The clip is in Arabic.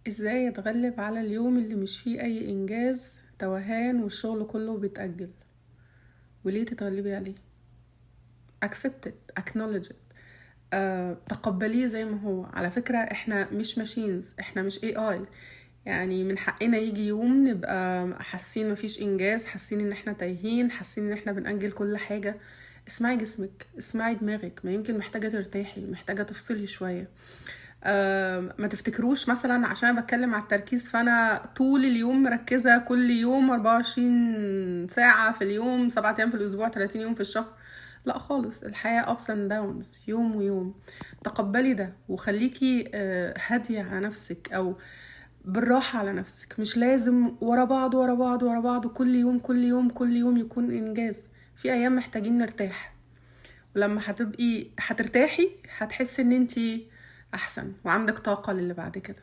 ازاي اتغلب على اليوم اللي مش فيه اي انجاز، توهان والشغل كله بيتأجل؟ وليه تتغلبي عليه؟ accept it, acknowledge it. تقبليه زي ما هو. على فكرة احنا مش ماشينز، احنا مش AI. يعني من حقنا يجي يوم نبقى حاسين مفيش انجاز، حاسين ان احنا تايهين، حاسين ان احنا بنأجل كل حاجة. اسمعي جسمك، اسمعي دماغك، ما يمكن محتاجة ترتاحي، محتاجة تفصلي شوية. ما تفتكروش مثلا عشان أنا بتكلم على التركيز فانا طول اليوم مركزة، كل يوم 24 ساعة في اليوم، 7 ايام في الاسبوع، 30 يوم في الشهر. لا خالص، الحياة ups and downs، يوم ويوم. تقبلي ده وخليكي هادية على نفسك، او بالراحة على نفسك. مش لازم ورا بعض ورا بعض ورا بعض كل يوم كل يوم كل يوم يكون انجاز. في ايام محتاجين نرتاح، ولما هتبقي هترتاحي هتحسي ان انتي احسن وعندك طاقة للي بعد كده.